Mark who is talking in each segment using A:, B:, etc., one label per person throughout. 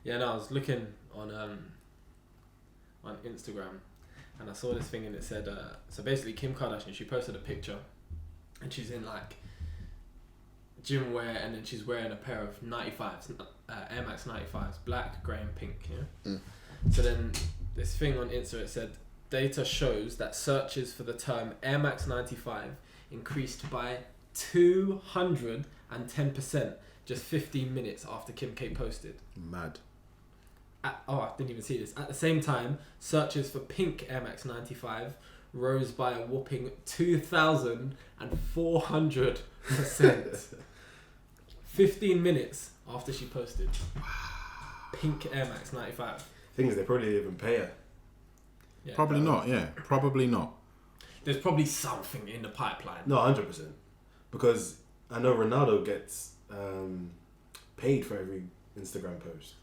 A: Yeah, no, I was looking on Instagram, and I saw this thing, and it said, so basically Kim Kardashian, she posted a picture, and she's in like gym wear, and then she's wearing a pair of 95s, Air Max 95s, black, grey, and pink. Yeah. So then this thing on Insta, it said, data shows that searches for the term Air Max 95 increased by 210% just 15 minutes after Kim K posted.
B: Mad.
A: I didn't even see this. At the same time, searches for pink Air Max 95 rose by a whopping 2,400%. 15 minutes after she posted. Pink Air Max 95.
C: Thing is, they probably didn't even pay her.
A: Yeah,
B: Probably not, yeah. Probably not.
A: There's probably something in the pipeline.
C: No, 100%. Because I know Ronaldo gets paid for every Instagram post.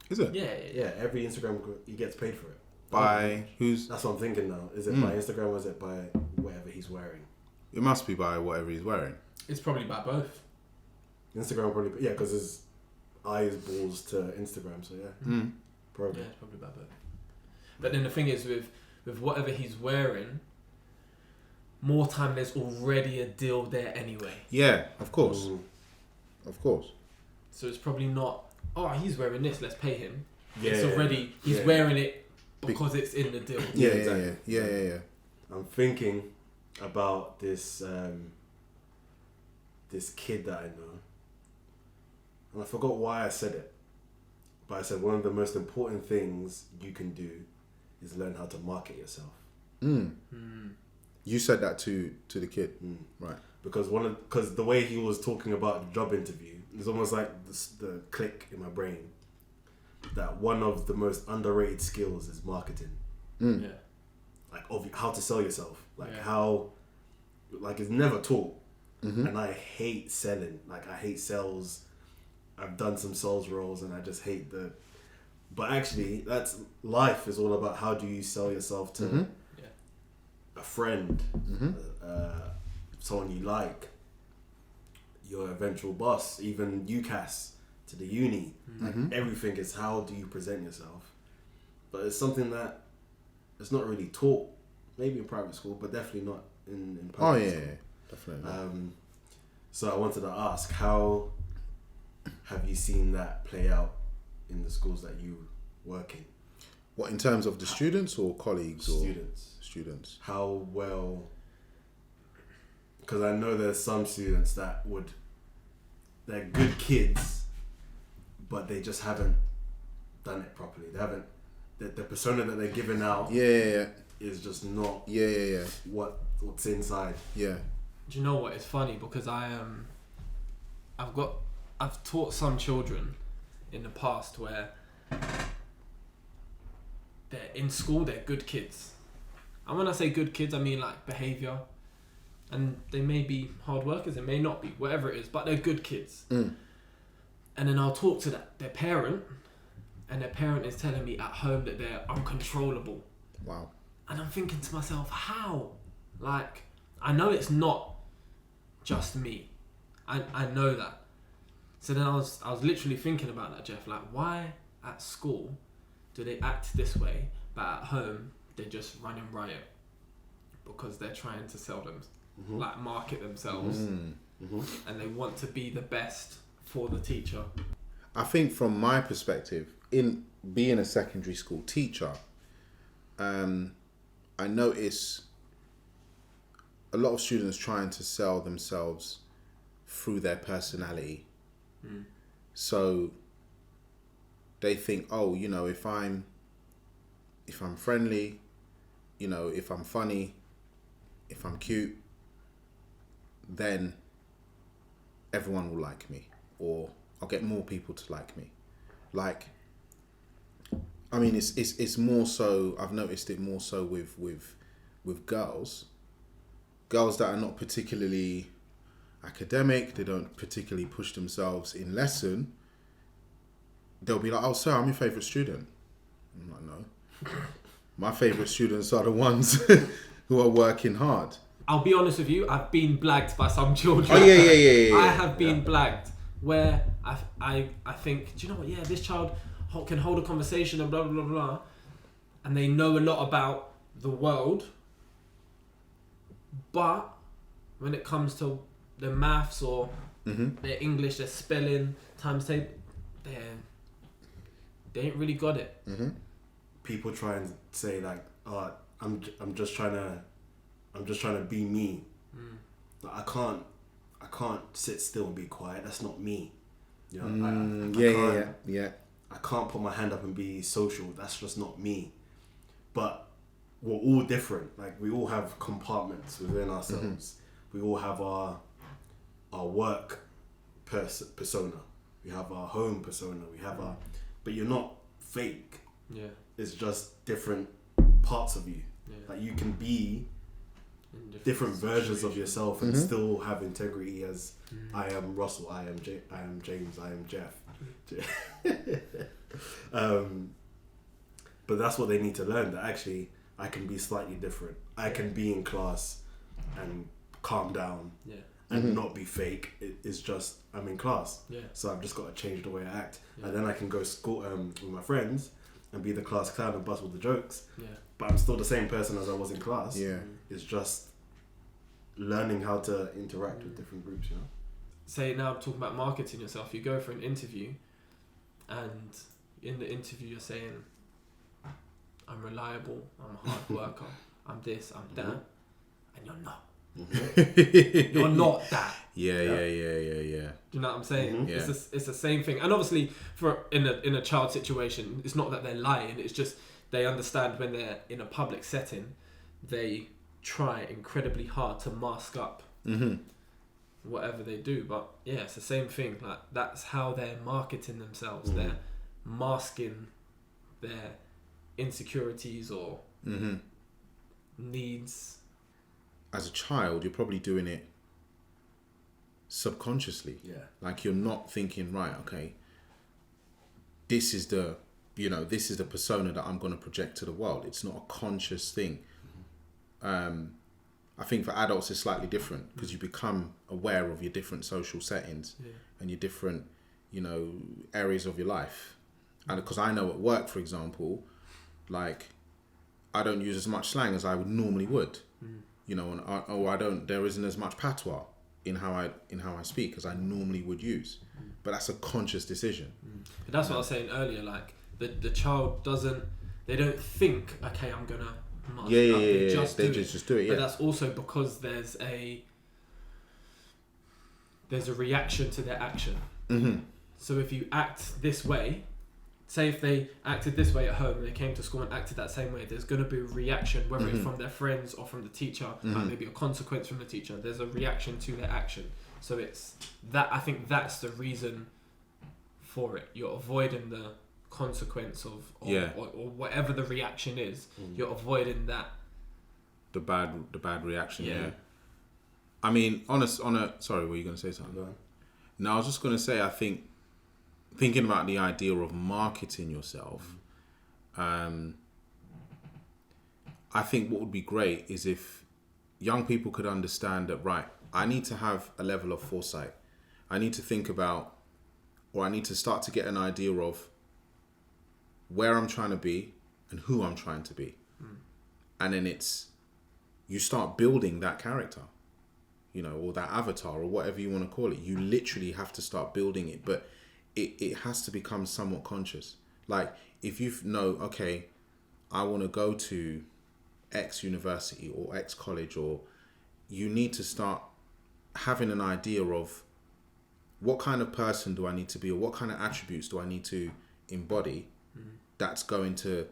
B: Is it?
A: Yeah.
C: Every Instagram he gets paid for it.
B: By who's?
C: That's what I'm thinking now. Is it by Instagram or is it by whatever he's wearing?
B: It must be by whatever he's wearing.
A: It's probably by both.
C: Instagram probably, yeah, because his eyes balls to Instagram, so yeah. Probably.
A: Yeah, it's probably by both. But then the thing is, with whatever he's wearing, more time there's already a deal there anyway.
B: Yeah, of course. Of course.
A: So it's probably not, oh, he's wearing this, let's pay him.
C: Yeah,
A: It's already, he's wearing it because it's in the deal.
B: Yeah,
C: exactly.
B: Yeah.
C: I'm thinking about this this kid that I know. And I forgot why I said it. But I said one of the most important things you can do is learn how to market yourself.
B: You said that to the kid. Right.
C: Because the way he was talking about the job interview, it's almost like the click in my brain that one of the most underrated skills is marketing.
A: Yeah.
C: Like how to sell yourself, like
A: Yeah.
C: how, like it's never taught. And I hate selling. Like I hate sales. I've done some sales roles and I just hate but actually that's life is all about how do you sell yourself to a friend, someone you like, your eventual boss, even UCAS to the uni. Like everything is how do you present yourself. But it's something that it's not really taught, maybe in private school, but definitely not in public school.
B: Definitely.
C: So I wanted to ask, how have you seen that play out in the schools that you work in?
B: What, in terms of the students or colleagues
C: Students.
B: or students?
C: How well? Because I know there's some students that they're good kids, but they just haven't done it properly. They haven't. The persona that they're giving out is just not what's inside.
A: Do you know what? It's funny because I've taught some children in the past where they're in school, they're good kids. And when I say good kids, I mean like behaviour. And they may be hard workers, they may not be, whatever it is, but they're good kids. And then I'll talk to their parent, and their parent is telling me at home that they're uncontrollable.
B: Wow.
A: And I'm thinking to myself, how? Like, I know it's not just me. I know that. So then I was literally thinking about that, Jeff. Like, why at school do they act this way, but at home they're just running riot because they're trying to sell them, like market themselves, and they want to be the best for the teacher.
B: I think from my perspective, in being a secondary school teacher, I notice a lot of students trying to sell themselves through their personality. So they think, oh, you know, if I'm friendly, you know, if I'm funny, if I'm cute, then everyone will like me, or I'll get more people to like me. Like, I mean, it's more so, I've noticed it more so with girls that are not particularly academic, they don't particularly push themselves in lesson. They'll be like, oh, sir, I'm your favourite student. I'm like, no. My favourite students are the ones who are working hard.
A: I'll be honest with you, I've been blagged by some children.
B: Oh, yeah.
A: I have been blagged where I think, do you know what? Yeah, this child, can hold a conversation and blah blah blah blah, and they know a lot about the world, but when it comes to the maths or their English, their spelling, times table, they ain't really got it.
C: People try and say like, "Oh, I'm just trying to be me." Like, I can't sit still and be quiet. That's not me. You know, I can't put my hand up and be social. That's just not me. But we're all different. Like, we all have compartments within ourselves. We all have our work persona. We have our home persona. We have our, but you're not fake.
A: Yeah.
C: It's just different parts of you.
A: Yeah.
C: Like, you can be different versions of yourself and still have integrity as I am Russell, I am James, I am Jeff. But that's what they need to learn, that actually I can be slightly different. I can be in class and calm down and not be fake. It's just I'm in class, so I've just got to change the way I act, and then I can go school with my friends and be the class clown and bust with the jokes. But I'm still the same person as I was in class. It's just learning how to interact with different groups, you know.
A: Say now I'm talking about marketing yourself. You go for an interview, and in the interview you're saying, I'm reliable, I'm a hard worker, I'm this, I'm that, and you're not. You're not that.
B: Yeah.
A: Do you know what I'm saying? It's the same thing. And obviously, for in a child situation, it's not that they're lying. It's just they understand when they're in a public setting, they try incredibly hard to mask up whatever they do. But yeah, it's the same thing. Like, that's how they're marketing themselves. They're masking their insecurities or needs.
B: As a child, you're probably doing it subconsciously. Like, you're not thinking, right, okay, this is the persona that I'm going to project to the world. It's not a conscious thing. I think for adults it's slightly different, because you become aware of your different social settings and your different, areas of your life. And because I know at work, for example, like, I don't use as much slang as I would normally would. There isn't as much patois in how I speak as I normally would use. But that's a conscious decision.
A: But that's what I was saying earlier, like, the child they don't think, okay, I'm gonna mask up. They just do it. But that's also because there's a reaction to their action. So if you act this way, say if they acted this way at home and they came to school and acted that same way, there's going to be a reaction, whether it's from their friends or from the teacher, like maybe a consequence from the teacher. There's a reaction to their action. So it's that, I think that's the reason for it. You're avoiding the consequence or whatever the reaction is. You're avoiding that.
B: The bad reaction. I mean, sorry, were you going to say something? No, I was just going to say, I think, thinking about the idea of marketing yourself, I think what would be great is if young people could understand that, right, I need to have a level of foresight. I need to think about, or I need to start to get an idea of where I'm trying to be and who I'm trying to be. And then you start building that character, or that avatar, or whatever you want to call it. You literally have to start building it, but it has to become somewhat conscious. Like, if you know, okay, I want to go to X university or X college, or you need to start having an idea of what kind of person do I need to be, or what kind of attributes do I need to embody that's going to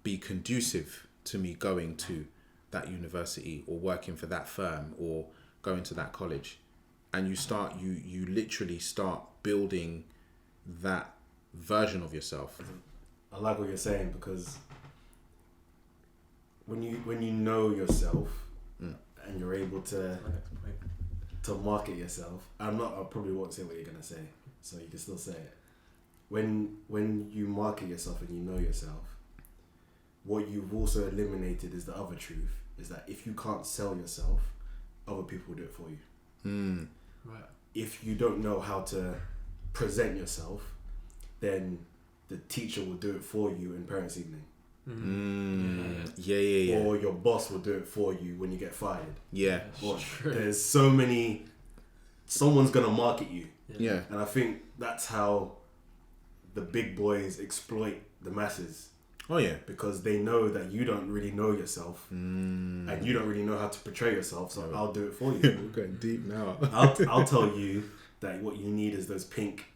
B: be conducive to me going to that university or working for that firm or going to that college. And you literally start building that version of yourself.
C: I like what you're saying, because when you know yourself and you're able to market yourself, I probably won't say what you're gonna say, so you can still say it. When you market yourself and you know yourself, what you've also eliminated is the other truth, is that if you can't sell yourself, other people will do it for you. Right. If you don't know how to present yourself, then the teacher will do it for you in parents' evening.
B: Yeah.
C: Or your boss will do it for you when you get fired.
B: Yeah.
C: Or there's so many. Someone's gonna market you.
B: Yeah.
C: And I think that's how the big boys exploit the masses.
B: Oh yeah.
C: Because they know that you don't really know yourself and you don't really know how to portray yourself, so I'll do it for you.
B: We're going deep now.
C: I'll tell you that what you need is those pink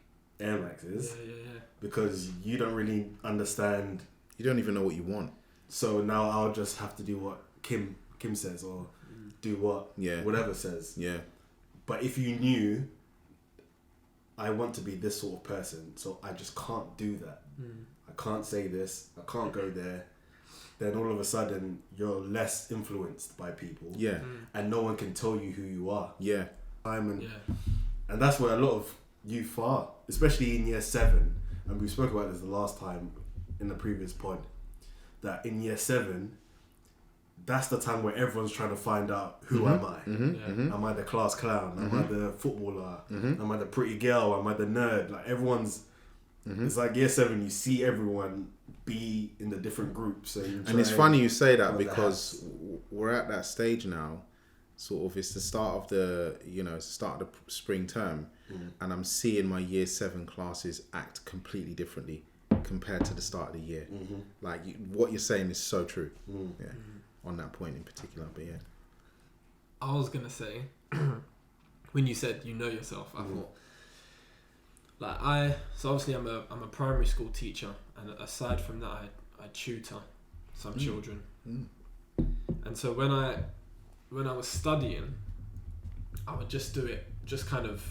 C: Air Maxes because you don't really understand.
B: You don't even know what you want.
C: So now I'll just have to do what Kim says or do what whatever says.
B: Yeah.
C: But if you knew I want to be this sort of person, so I just can't do that. I can't say this, I can't go there, then all of a sudden you're less influenced by people.
B: Yeah.
C: And no one can tell you who you are.
B: Yeah.
C: And that's where a lot of youth are, especially in year 7. And we spoke about this the last time in the previous pod, that in year 7, that's the time where everyone's trying to find out who am I? Am I the class clown? Am I the footballer? Am I the pretty girl? Am I the nerd? Like everyone's. It's like year 7. You see everyone be in the different groups, and
B: it's funny you say that because we're at that stage now. Sort of, it's the start of the start of the spring term, and I'm seeing my year 7 classes act completely differently compared to the start of the year. Like what you're saying is so true. Yeah. On that point in particular, but yeah.
A: I was gonna say, when you said you know yourself, I thought, so obviously I'm a primary school teacher, and aside from that, I tutor some children, and so when I was studying, I would just do it, just kind of,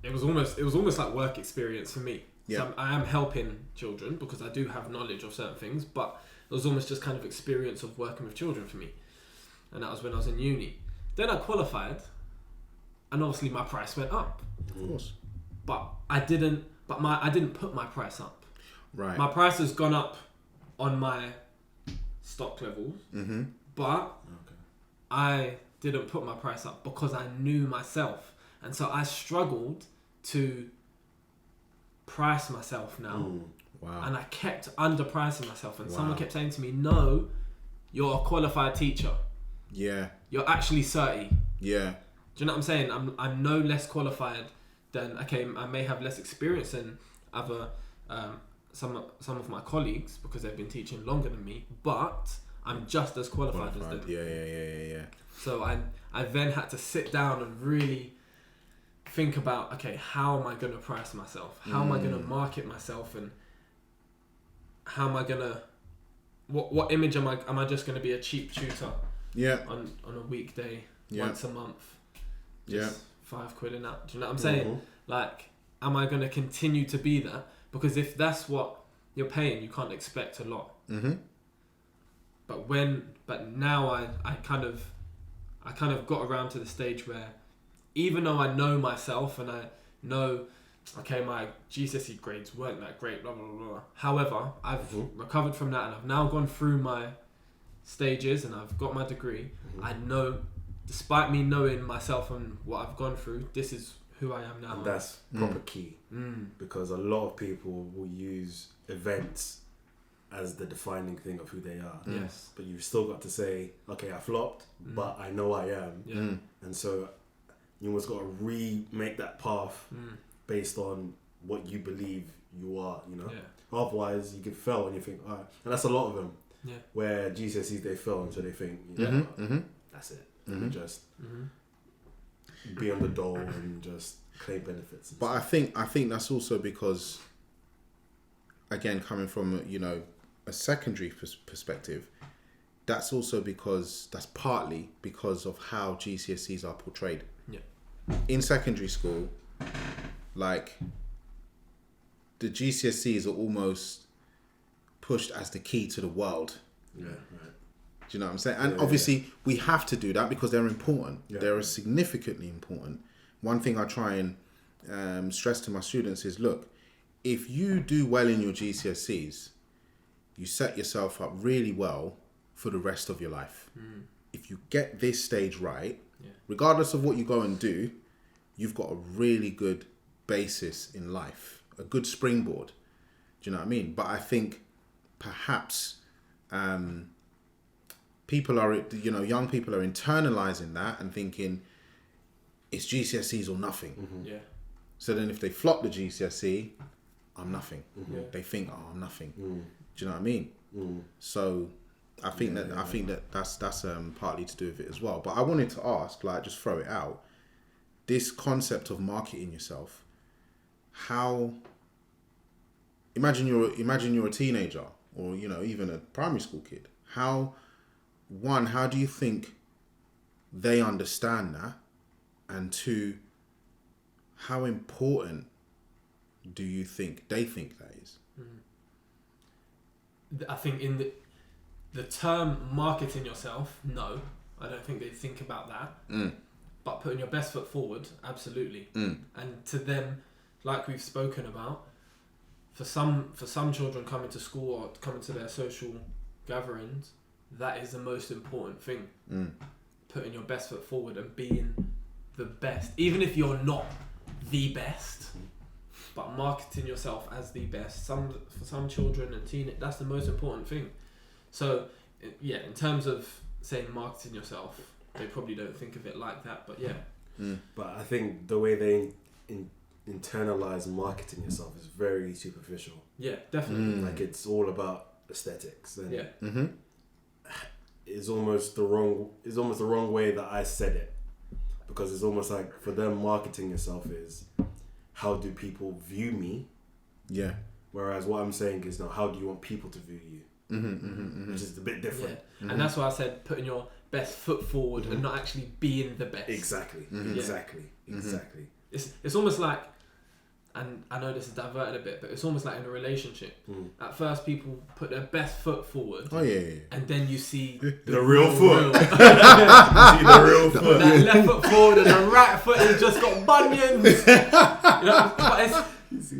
A: it was almost like work experience for me.
B: Yeah.
A: So I am helping children because I do have knowledge of certain things, but it was almost just kind of experience of working with children for me. And that was when I was in uni. Then I qualified, and obviously my price went up.
B: Of course.
A: But I didn't put my price up.
B: Right.
A: My price has gone up on my stock levels, but I didn't put my price up because I knew myself. And so I struggled to price myself now.
B: Wow.
A: And I kept underpricing myself, and someone kept saying to me, no, you're a qualified teacher.
B: Yeah.
A: You're actually 30.
B: Yeah.
A: Do you know what I'm saying? I'm no less qualified than, okay, I may have less experience than other some of my colleagues because they've been teaching longer than me, but I'm just as qualified as them.
B: Yeah.
A: So I then had to sit down and really think about, okay, how am I going to price myself? How am I going to market myself? And how am I going to... What image am I just going to be a cheap tutor?
B: Yeah.
A: On a weekday, once a month.
B: Just
A: £5 in that. Do you know what I'm saying? Like, am I going to continue to be that? Because if that's what you're paying, you can't expect a lot. But now I kind of got around to the stage where, even though I know myself and I know, okay, my GCSE grades weren't that great, blah blah blah. However, I've recovered from that, and I've now gone through my stages, and I've got my degree. I know, despite me knowing myself and what I've gone through, this is who I am now.
C: And that's proper key, because a lot of people will use events as the defining thing of who they are.
A: Yes.
C: But you've still got to say, okay, I flopped, but I know I am.
A: Yeah.
C: And so you almost got to remake that path based on what you believe you are, you know?
A: Yeah.
C: Otherwise, you could fail and you think, all right. And that's a lot of them.
A: Yeah.
C: Where GCSEs, they fail, and so they think, that's it. Let me just be on the dole and just claim benefits.
B: But I think that's also because, again, coming from a secondary perspective, that's partly because of how GCSEs are portrayed.
A: Yeah.
B: In secondary school, like, the GCSEs are almost pushed as the key to the world.
C: Yeah, right.
B: Do you know what I'm saying? And obviously we have to do that because they're important.
C: Yeah.
B: They're significantly important. One thing I try and stress to my students is, look, if you do well in your GCSEs, you set yourself up really well for the rest of your life. If you get this stage right, regardless of what you go and do, you've got a really good basis in life, a good springboard. Do you know what I mean? But I think perhaps people are, young people are internalizing that and thinking it's GCSEs or nothing.
A: Yeah.
B: So then if they flop the GCSE, I'm nothing.
A: Yeah.
B: They think, oh, I'm nothing. Do you know what I mean? So I think that's partly to do with it as well. But I wanted to ask, like, just throw it out, this concept of marketing yourself, how, imagine you're a teenager or, even a primary school kid. How do you think they understand that? And two, how important do you think they think that is?
A: I think in the term marketing yourself, no, I don't think they think about that. But putting your best foot forward, absolutely. And to them, like we've spoken about, for some children coming to school or coming to their social gatherings, that is the most important thing. Putting your best foot forward and being the best, even if you're not the best, but marketing yourself as the best. For some children and teen, that's the most important thing. So yeah, in terms of saying marketing yourself, they probably don't think of it like that, but yeah.
C: But I think the way they internalize marketing yourself is very superficial.
A: Yeah, definitely.
C: Like, it's all about aesthetics. And
A: Yeah.
C: It's almost the wrong way that I said it, because it's almost like for them, marketing yourself is how do people view me?
B: Yeah.
C: Whereas what I'm saying is, no, how do you want people to view you? Which is a bit different.
A: Yeah. And that's why I said putting your best foot forward and not actually being the best.
C: Exactly. Exactly.
A: It's almost like, and I know this is diverted a bit, but it's almost like in a relationship. At first, people put their best foot forward.
B: Oh yeah.
A: And then you see
C: the real foot.
A: You
C: see the real foot.
A: That left foot forward and the right foot has just got bunions. But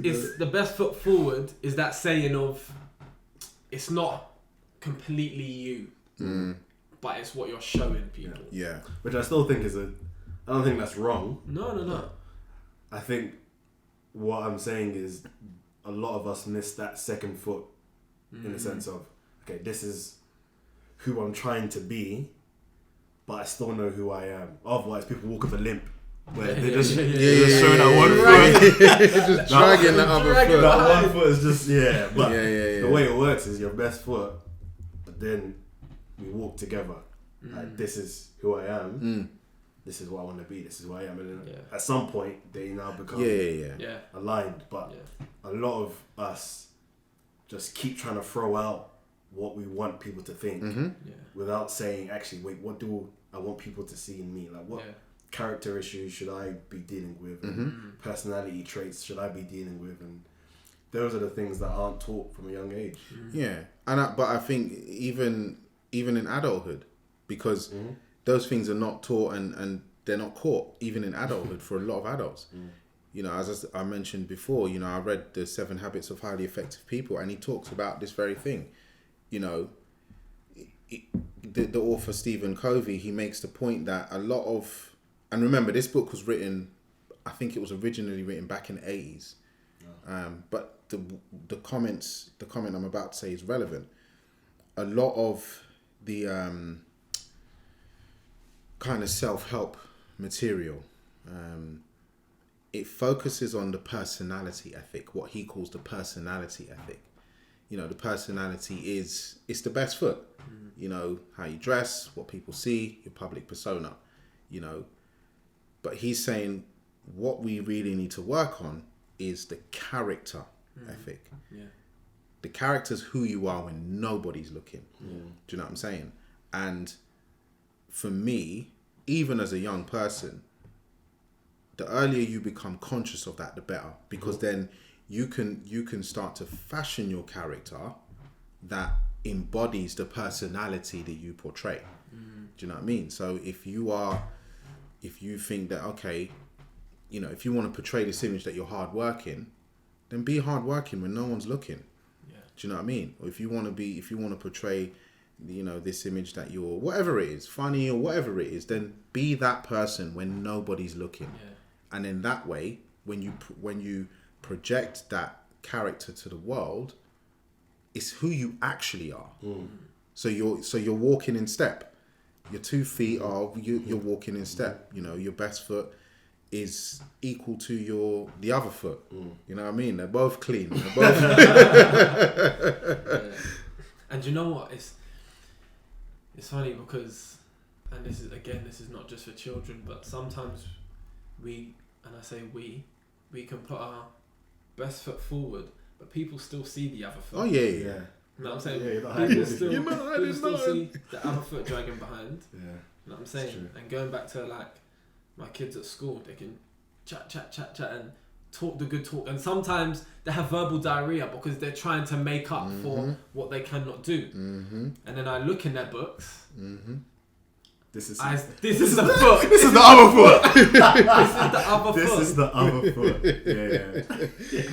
A: it's the best foot forward is that saying of, it's not completely you, but it's what you're showing people.
B: Yeah.
C: Which I still think I don't think that's wrong.
A: No.
C: I think what I'm saying is a lot of us miss that second foot in the sense of, okay, this is who I'm trying to be, but I still know who I am. Otherwise, people walk with a limp. Where they just show that one foot.
B: Just dragging that other foot.
C: That one foot is just, but
B: the
C: the way it works is your best foot, but then we walk together. Like, this is who I am. This is what I want to be. This is who I am. And then at some point, they now become aligned. But a lot of us just keep trying to throw out what we want people to think without saying, actually, wait, what do I want people to see in me? Like, what character issues should I be dealing with? And personality traits should I be dealing with? And those are the things that aren't taught from a young age.
B: Yeah. But I think even in adulthood, because those things are not taught and they're not caught even in adulthood for a lot of adults. As I mentioned before, I read the 7 Habits of Highly Effective People, and he talks about this very thing. The author Stephen Covey, he makes the point that a lot of, and remember, this book was written, I think it was originally written back in the 80s. But the comment I'm about to say is relevant. A lot of the kind of self-help material, it focuses on the personality ethic, what he calls the personality ethic. The personality it's the best foot. How you dress, what people see, your public persona, But he's saying what we really need to work on is the character ethic. Yeah. The character's who you are when nobody's looking. Do you know what I'm saying? And for me, even as a young person, the earlier you become conscious of that, the better. Because then you can start to fashion your character that embodies the personality that you portray. Do you know what I mean? So if you think that, okay, if you want to portray this image that you're hardworking, then be hardworking when no one's looking. Yeah. Do you know what I mean? Or if you want to portray, this image that you're, whatever it is, funny or whatever it is, then be that person when nobody's looking. Yeah. And in that way, when you project that character to the world. It's who you actually are.
C: Mm.
B: So you're walking in step. Your 2 feet are you're walking in step. You know, your best foot is equal to the other foot. You know what I mean? They're both clean. They're both
A: Yeah. And you know what? It's funny because, and this is not just for children, but sometimes we can put our best foot forward, but people still see the other foot.
B: Oh yeah.
A: You know what I'm saying?
C: Yeah, you're not
A: People
C: hiding
A: still,
C: anything.
A: people still see the other foot dragging behind.
C: Yeah.
A: You know what I'm saying?
C: true.
A: And going back to like my kids at school, they can chat and talk the good talk, and sometimes they have verbal diarrhea because they're trying to make up for what they cannot do. And then I look in their books.
C: This is
A: This is the foot.
C: this is the other foot.
A: This is the other foot.
C: This is the other foot. Yeah.